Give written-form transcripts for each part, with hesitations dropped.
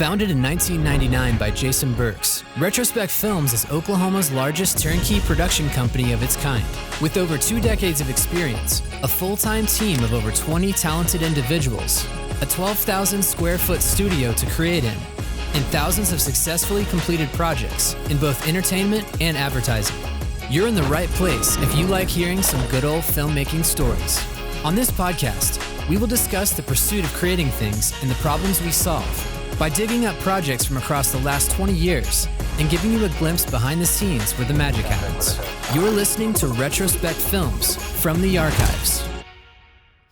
Founded in 1999 by Jason Burks, Retrospec Films is Oklahoma's largest turnkey production company of its kind. With over 2 decades of experience, a full-time team of over 20 talented individuals, a 12,000 square foot studio to create in, and thousands of successfully completed projects in both entertainment and advertising. You're in the right place if you like hearing some good old filmmaking stories. On this podcast, we will discuss the pursuit of creating things and the problems we solve by digging up projects from across the last 20 years and giving you a glimpse behind the scenes where the magic happens. You're listening to Retrospec Films from the Archives.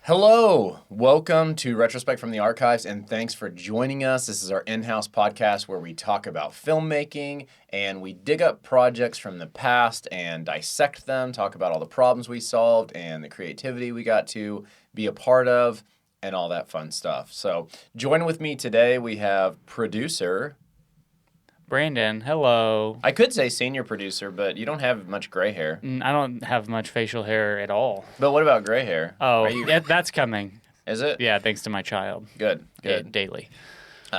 Hello, welcome to Retrospec from the Archives, and thanks for joining us. This is our in-house podcast where we talk about filmmaking and we dig up projects from the past and dissect them, talk about all the problems we solved and the creativity we got to be a part of, and all that fun stuff. So join with me today, we have producer Brandon, hello. I could say senior producer, but you don't have much gray hair. I don't have much facial hair at all. But what about gray hair? Oh, yeah, that's coming. Is it? Yeah, thanks to my child. Good. Daily.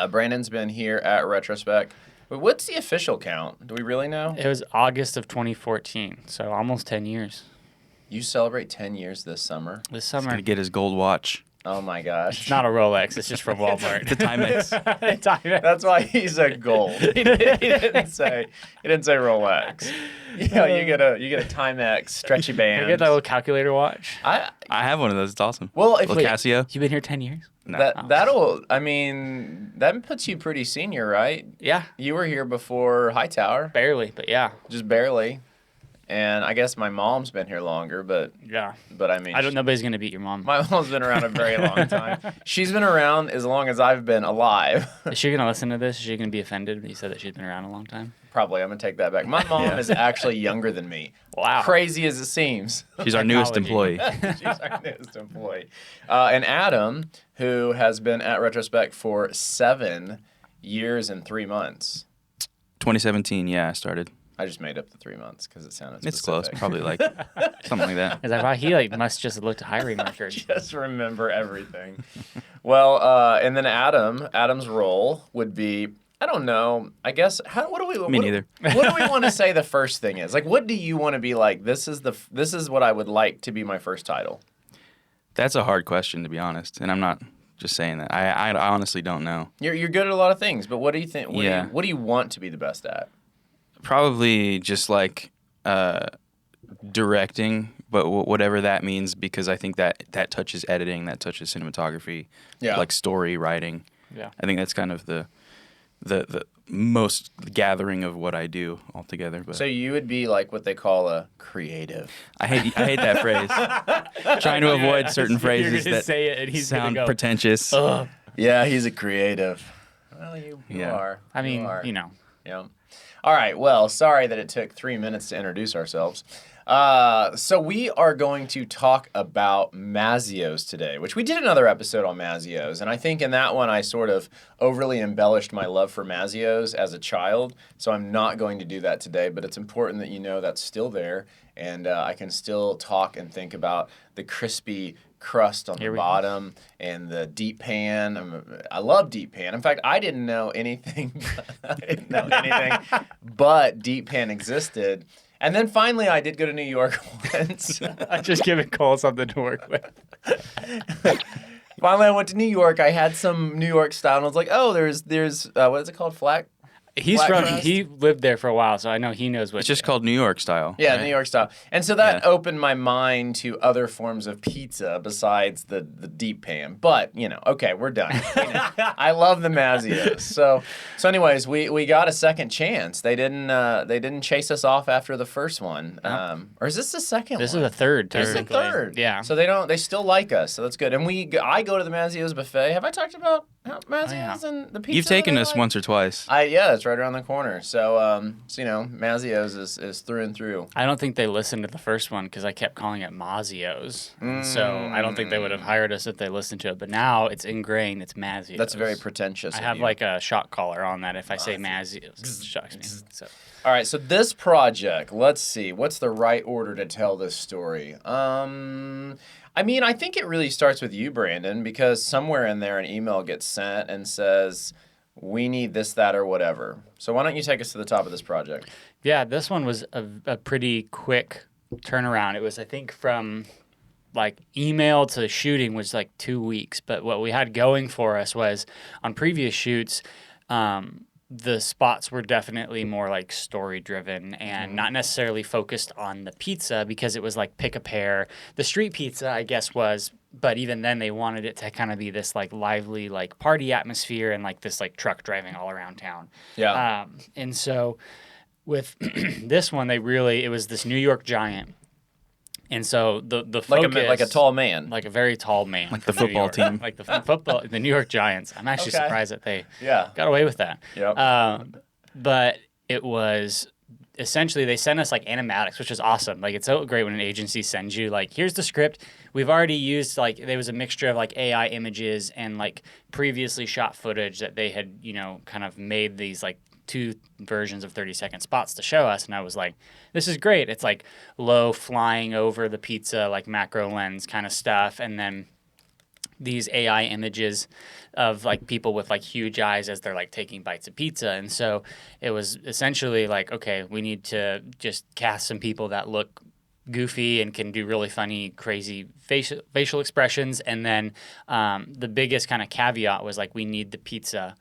Brandon's been here at Retrospec. What's the official count? Do we really know? It was August of 2014, so almost 10 years. You celebrate 10 years this summer? This He's summer. going to get his gold watch. Oh my gosh. It's not a Rolex, it's just from Walmart. The Timex. Timex. That's why he's a gold. He didn't say Rolex. You get a Timex stretchy band. Can I get that little calculator watch? I have one of those. It's awesome. Well, if Little Casio. You've been here 10 years? No. that puts you pretty senior, right? Yeah. You were here before Hightower. Barely, but yeah. Just barely. And I guess my mom's been here longer, but Yeah. I mean, Nobody's going to beat your mom. my mom's been around a very long time. She's been around as long as I've been alive. Is she going to listen to this? Is she going to be offended that you said that she's been around a long time? Probably. I'm going to take that back. My mom is actually younger than me. Wow. Crazy as it seems. She's our newest employee. She's our newest employee. And Adam, who has been at Retrospec for 7 years and 3 months. 2017, yeah, I started. I just made up the 3 months because it sounded It's specific. close. Probably like something like that. Is that why he must just look to hiring records? Just remember everything. Well, and then Adam's role would be, I don't know, I guess, Me neither. What do we want to say the first thing is? Like, what do you want to be like? This is what I would like to be my first title. That's a hard question, to be honest. And I'm not just saying that. I honestly don't know. You're good at a lot of things, but what do you think? Yeah. What do you want to be the best at? Probably just like directing, but whatever that means, because I think that touches editing, that touches cinematography, like story writing. Yeah. I think that's kind of the most gathering of what I do altogether. But So you would be like what they call a creative. I hate that phrase. Trying to avoid certain phrases gonna that say it and he's sound gonna go, pretentious. Ugh. Yeah, he's a creative. Well, you are. I mean, You are. Yeah. All right. Well, sorry that it took 3 minutes to introduce ourselves. So we are going to talk about Mazzios today, which we did another episode on Mazzios. And I think in that one, I sort of overly embellished my love for Mazzios as a child. So I'm not going to do that today, but it's important that you know that's still there. And I can still talk and think about the crispy crust on the bottom and the deep pan. I love deep pan. In fact, I didn't know anything. But deep pan existed. And then finally, I did go to New York once. I just giving Cole something to work with. Finally, I went to New York. I had some New York style, and I was like, "Oh, there's what is it called? He lived there for a while, so I know he knows what It's just called New York style. Yeah, right? New York style. And so that opened my mind to other forms of pizza besides the deep pan. But, okay, we're done. I love the Mazzios. So anyways, we got a second chance. They didn't chase us off after the first one. Or is this the second one? This is the third. This is the third. Yeah. So they still like us. So that's good. And I go to the Mazzios buffet. Have I talked about Mazzios and the pizza? You've taken that I us like? once or twice. Yeah, it's right around the corner. So, Mazzios is through and through. I don't think they listened to the first one because I kept calling it Mazzios. So I don't think they would have hired us if they listened to it. But now it's ingrained. It's Mazzios. That's very pretentious. I of have you. like a shock collar on that if I say Mazzios. It shocks me. So. All right, so this project, let's see. What's the right order to tell this story? I think it really starts with you, Brandon, because somewhere in there an email gets sent and says, we need this, that, or whatever. So why don't you take us to the top of this project? Yeah, this one was a pretty quick turnaround. It was, I think, from like email to shooting was like 2 weeks. But what we had going for us was on previous shoots, the spots were definitely more like story driven and not necessarily focused on the pizza, because it was like pick a pair. The street pizza, I guess, was, but even then they wanted it to kind of be this like lively like party atmosphere and like this like truck driving all around town. Yeah. And so with this one, it was this New York Giant. And so the focus, like a tall man, like a very tall man, like the football team, like the New York Giants. I'm actually surprised that they got away with that. Yep. But it was essentially they sent us like animatics, which is awesome. Like it's so great when an agency sends you like, here's the script. We've already used like there was a mixture of like AI images and like previously shot footage that they had kind of made these like 2 versions of 30-second spots to show us, and I was like, this is great. It's like low flying over the pizza, like macro lens kind of stuff, and then these AI images of like people with like huge eyes as they're like taking bites of pizza. And so it was essentially like, okay, we need to just cast some people that look goofy and can do really funny, crazy facial expressions. And then the biggest kind of caveat was like, we need the pizza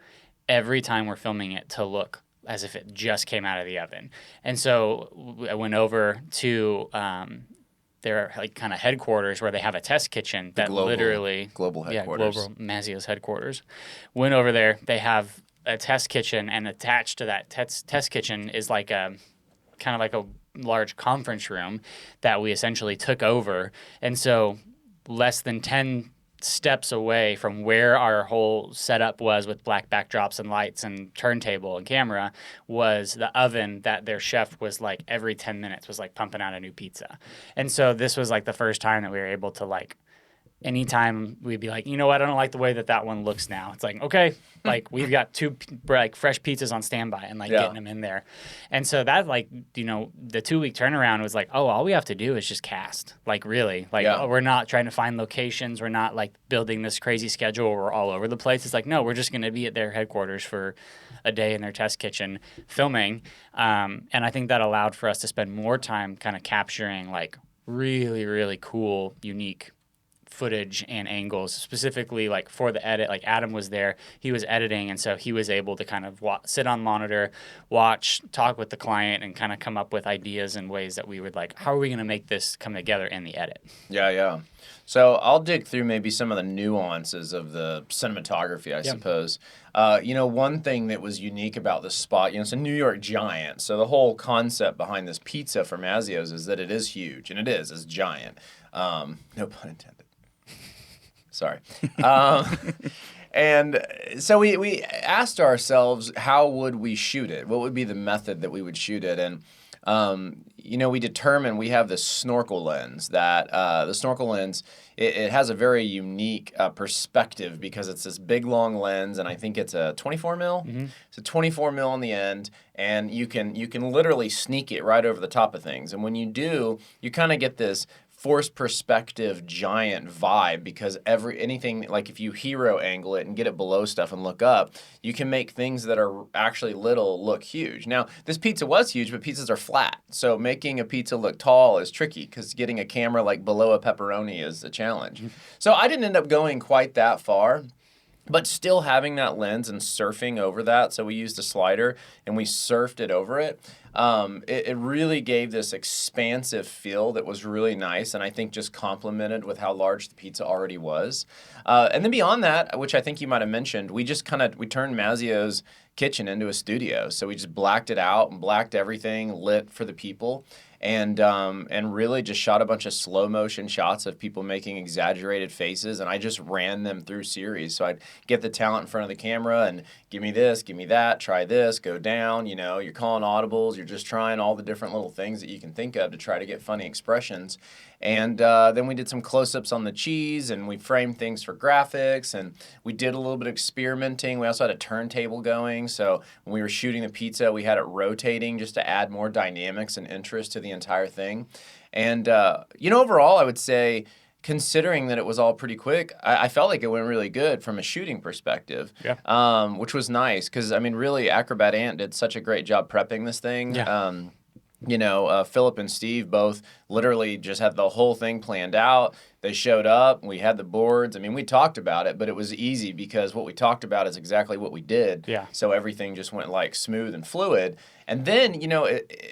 every time we're filming it to look as if it just came out of the oven. And so I went over to their like kind of headquarters where they have a test kitchen that global headquarters. Yeah, global Mazzio's headquarters. Went over there. They have a test kitchen, and attached to that test kitchen is like a kind of like a large conference room that we essentially took over. And so less than 10 steps away from where our whole setup was with black backdrops and lights and turntable and camera was the oven that their chef was like every 10 minutes was like pumping out a new pizza. And so this was like the first time that we were able to like, anytime we'd be like, you know what, I don't like the way that one looks now. It's like, okay, like we've got 2 like fresh pizzas on standby and like getting them in there. And so that like, the 2-week turnaround was like, oh, all we have to do is just cast. Like really, like we're not trying to find locations. We're not like building this crazy schedule. We're all over the place. It's like, no, we're just going to be at their headquarters for a day in their test kitchen filming. And I think that allowed for us to spend more time kind of capturing like really, really cool, unique footage and angles, specifically like for the edit. Like Adam was there, he was editing, and so he was able to kind of sit on monitor, watch, talk with the client, and kind of come up with ideas and ways that we would like, how are we going to make this come together in the edit? Yeah. So I'll dig through maybe some of the nuances of the cinematography, I suppose. One thing that was unique about this spot, it's a New York Giant. So the whole concept behind this pizza from Mazzio's is that it is huge, and it's giant. No pun intended. Sorry. And so we asked ourselves, how would we shoot it? What would be the method that we would shoot it? And, we determined we have this snorkel lens that the snorkel lens, it has a very unique perspective because it's this big, long lens, and I think it's a 24 mil. Mm-hmm. It's a 24 mil on the end, and you can literally sneak it right over the top of things. And when you do, you kind of get this forced perspective giant vibe, because anything like if you hero angle it and get it below stuff and look up, you can make things that are actually little look huge. Now, this pizza was huge, but pizzas are flat. So making a pizza look tall is tricky because getting a camera like below a pepperoni is a challenge. So I didn't end up going quite that far, but still having that lens and surfing over that. So we used a slider and we surfed it over it. It really gave this expansive feel that was really nice, and I think just complemented with how large the pizza already was. And then beyond that, which I think you might have mentioned, we turned Mazzio's kitchen into a studio. So we just blacked it out and blacked everything, lit for the people. And really just shot a bunch of slow motion shots of people making exaggerated faces, and I just ran them through series. So I'd get the talent in front of the camera and give me this, give me that, try this, go down. You're calling audibles, you're just trying all the different little things that you can think of to try to get funny expressions. And then we did some close-ups on the cheese, and we framed things for graphics, and we did a little bit of experimenting. We also had a turntable going, so when we were shooting the pizza, we had it rotating just to add more dynamics and interest to the entire thing. And, overall, I would say considering that it was all pretty quick, I felt like it went really good from a shooting perspective, which was nice because, I mean, really, AcrobatAnt did such a great job prepping this thing. Yeah. Philip and Steve both literally just had the whole thing planned out. They showed up, we had the boards. I mean, we talked about it, but it was easy because what we talked about is exactly what we did. Yeah. So everything just went like smooth and fluid. And then,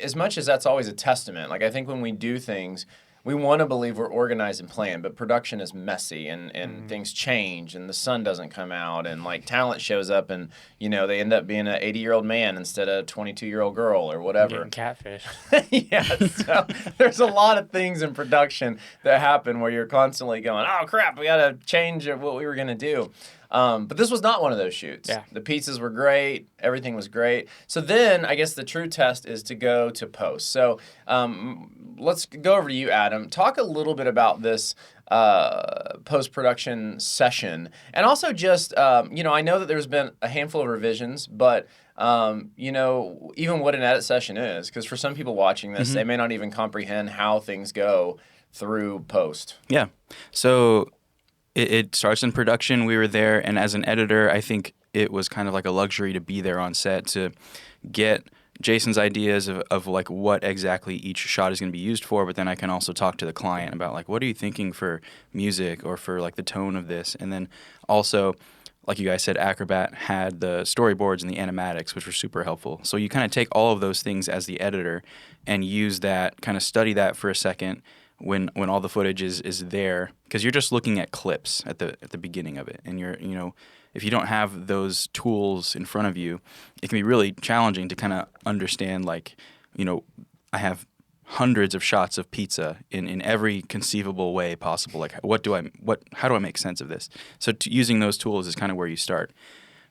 as much as that's always a testament, like I think when we do things, we want to believe we're organized and planned, but production is messy and things change and the sun doesn't come out and like talent shows up and, they end up being an 80-year-old man instead of a 22-year-old girl or whatever. Getting catfish. Yeah, so there's a lot of things in production that happen where you're constantly going, oh crap, we got to change what we were going to do. But this was not one of those shoots. Yeah. The pizzas were great. Everything was great. So then I guess the true test is to go to post. So let's go over to you, Adam. Talk a little bit about this post-production session. And also just, I know that there's been a handful of revisions, but, even what an edit session is. Because for some people watching this, they may not even comprehend how things go through post. Yeah. So it starts in production. We were there, and as an editor, I think it was kind of like a luxury to be there on set to get Jason's ideas of like what exactly each shot is going to be used for, but then I can also talk to the client about like, what are you thinking for music or for like the tone of this? And then also, like you guys said, Acrobat had the storyboards and the animatics, which were super helpful. So you kind of take all of those things as the editor and use that, kind of study that for a second when all the footage is there, because you're just looking at clips at the beginning of it, and if you don't have those tools in front of you, it can be really challenging to kind of understand, like, I have hundreds of shots of pizza in every conceivable way possible. Like, how do I make sense of this? So using those tools is kind of where you start.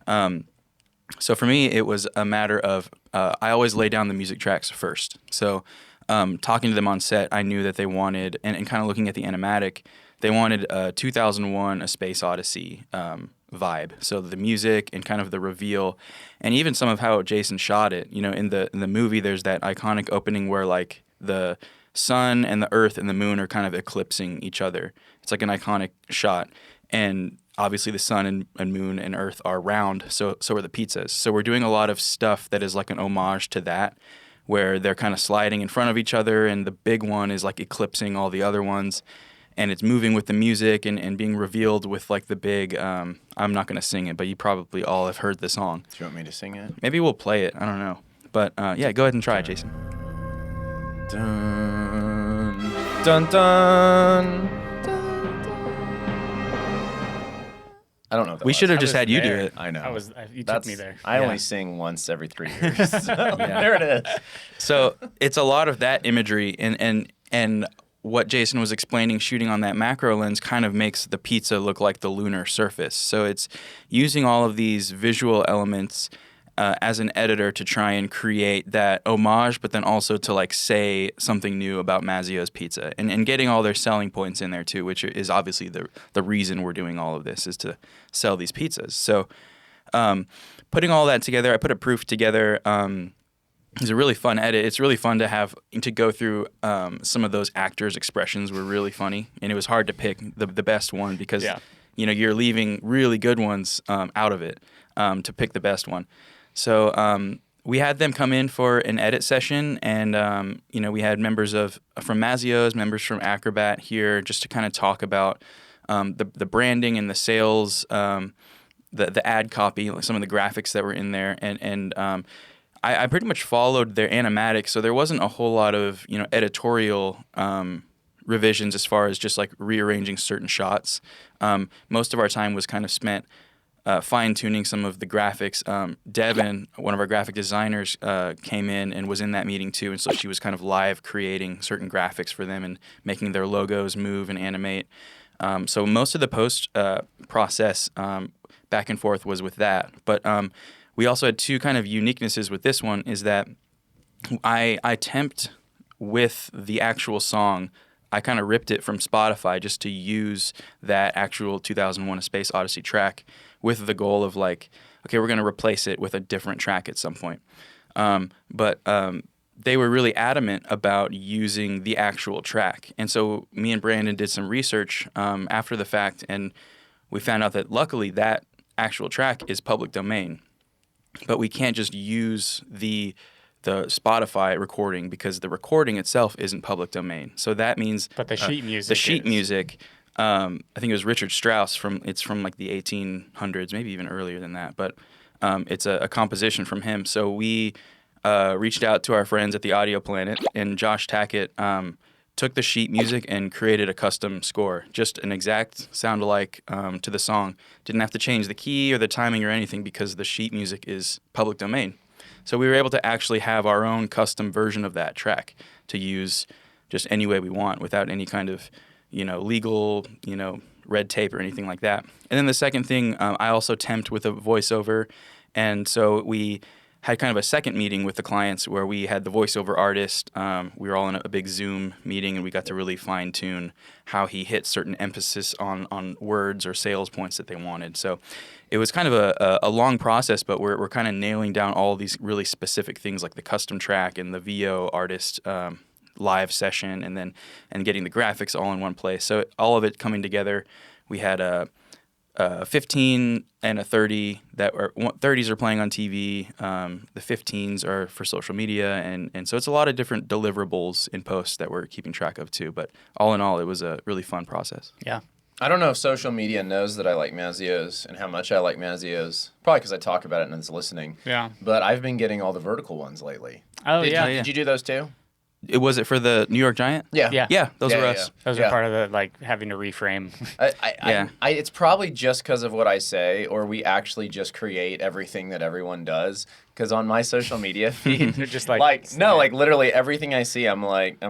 So for me, it was a matter of I always lay down the music tracks first. So talking to them on set, I knew that they wanted, and kind of looking at the animatic, they wanted a 2001: A Space Odyssey vibe. So the music and kind of the reveal, and even some of how Jason shot it. In the movie, there's that iconic opening where like the sun and the earth and the moon are kind of eclipsing each other. It's like an iconic shot, and obviously the sun and moon and earth are round. So are the pizzas. So we're doing a lot of stuff that is like an homage to that, where they're kind of sliding in front of each other, and the big one is like eclipsing all the other ones, and it's moving with the music and being revealed with like the big, I'm not going to sing it, but you probably all have heard the song. Do you want me to sing it? Maybe we'll play it. I don't know. But yeah, go ahead and try it, Jason. Dun, dun, dun. I don't know. We should have just had you do it. I know. You took me there. I only sing once every 3 years. So there it is. So it's a lot of that imagery, and what Jason was explaining, shooting on that macro lens kind of makes the pizza look like the lunar surface. So it's using all of these visual elements as an editor to try and create that homage, but then also to like say something new about Mazzio's pizza, and getting all their selling points in there too, which is obviously the reason we're doing all of this, is to sell these pizzas. So putting all that together, I put a proof together. It's a really fun edit. It's really fun to go through some of those actors' expressions were really funny, and it was hard to pick the best one because you're leaving really good ones out of it to pick the best one. So we had them come in for an edit session, and we had members from Mazzio's, members from Acrobat here, just to kind of talk about the branding and the sales, the ad copy, like some of the graphics that were in there, and I pretty much followed their animatics, so there wasn't a whole lot of editorial revisions as far as just like rearranging certain shots. Most of our time was kind of spent fine-tuning some of the graphics. Devin, one of our graphic designers, came in and was in that meeting too, and so she was kind of live creating certain graphics for them and making their logos move and animate. So most of the post process back and forth was with that. But we also had two kind of uniquenesses with this one, is that I temped with the actual song. I kind of ripped it from Spotify just to use that actual 2001: A Space Odyssey track, with the goal of like, okay, we're going to replace it with a different track at some point. But they were really adamant about using the actual track. And so me and Brandon did some research after the fact, and we found out that luckily that actual track is public domain. But we can't just use the Spotify recording because the recording itself isn't public domain. So that means But the sheet music the sheet is. music, I think it was Richard Strauss from like the 1800s, maybe even earlier than that. But it's a composition from him. So we reached out to our friends at the Audio Planet, and Josh Tackett took the sheet music and created a custom score, just an exact sound alike to the song. Didn't have to change the key or the timing or anything because the sheet music is public domain. So we were able to actually have our own custom version of that track to use just any way we want without any kind of, legal, red tape or anything like that. And then the second thing, I also temped with a voiceover. And so we had kind of a second meeting with the clients where we had the voiceover artist. We were all in a big Zoom meeting, and we got to really fine tune how he hit certain emphasis on words or sales points that they wanted. So it was kind of a long process, but we're kind of nailing down all these really specific things like the custom track and the VO artist live session, and getting the graphics all in one place. So all of it coming together. We had a 15 and a 30 that are 30s are playing on TV. The 15s are for social media, and so it's a lot of different deliverables in post that we're keeping track of too. But all in all, it was a really fun process. Yeah. I don't know if social media knows that I like Mazzios and how much I like Mazzios. Probably because I talk about it and it's listening. Yeah. But I've been getting all the vertical ones lately. Oh, yeah. Did you do those too? Was it for the New York Giant? Yeah. Yeah. Those Yeah, were yeah, us. yeah. Those are part of the, having to reframe. It's probably just because of what I say, or we actually just create everything that everyone does. Because on my social media feed, You're just literally everything I see, I'm like,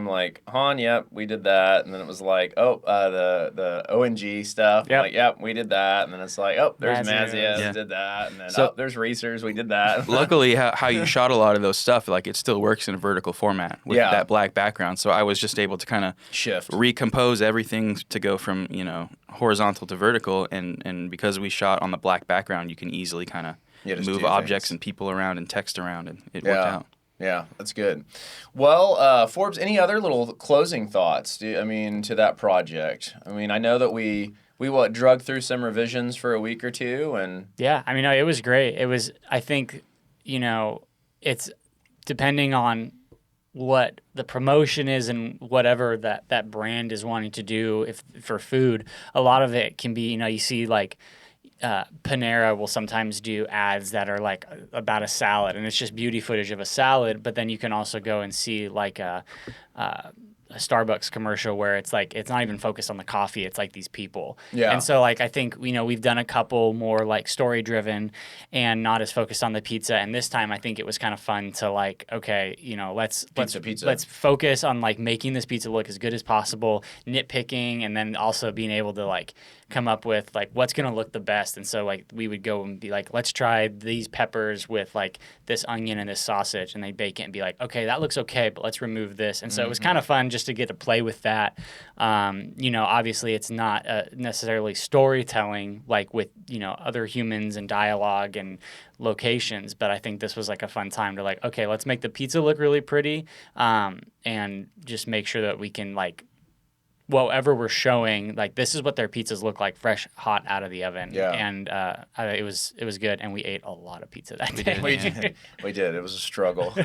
Han, yep, we did that, and then it was like, the ONG stuff, Yep. I'm like, yep, we did that, and then it's like, oh, there's Mazzios. Mazzios, did that, and then So- there's Racers, we did that. Luckily, how you shot a lot of those stuff, it still works in a vertical format with Yeah. that black background. So I was just able to kind of Shift. recompose everything to go from horizontal to vertical, and because we shot on the black background, you can easily kind of Just move do objects things. and people around and text around, and it worked out. Yeah, that's good. Well, Forbes, any other little closing thoughts? To that project. I know that we drug through some revisions for a week or two, and Yeah, it was great. It was, I think, it's depending on what the promotion is and whatever that brand is wanting to do for food. A lot of it can be, you see Panera will sometimes do ads that are about a salad, and it's just beauty footage of a salad. But then you can also go and see a Starbucks commercial where it's not even focused on the coffee. It's these people. Yeah. And so I think we've done a couple more story driven and not as focused on the pizza. And this time I think it was kind of fun to let's focus on making this pizza look as good as possible, nitpicking, and then also being able to come up with what's going to look the best. And so we would go and be let's try these peppers with this onion and this sausage, and they bake it and be okay, that looks okay, but let's remove this. And so it was kind of fun just to get to play with that. Obviously it's not necessarily storytelling with other humans and dialogue and locations, but I think this was a fun time to okay, let's make the pizza look really pretty, and just make sure that we can whatever we're showing, this is what their pizzas look like, fresh, hot out of the oven. Yeah. And it was good, and we ate a lot of pizza that day. We did. It was a struggle.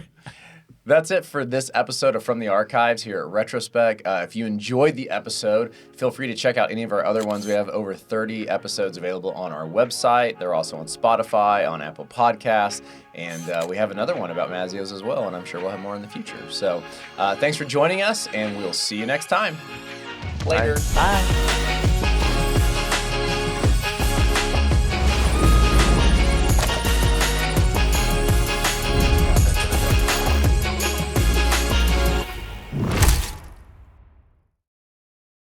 That's it for this episode of From the Archives here at Retrospec. If you enjoyed the episode, feel free to check out any of our other ones. We have over 30 episodes available on our website. They're also on Spotify, on Apple Podcasts, and we have another one about Mazzios as well, and I'm sure we'll have more in the future. So thanks for joining us, and we'll see you next time. Later. Bye.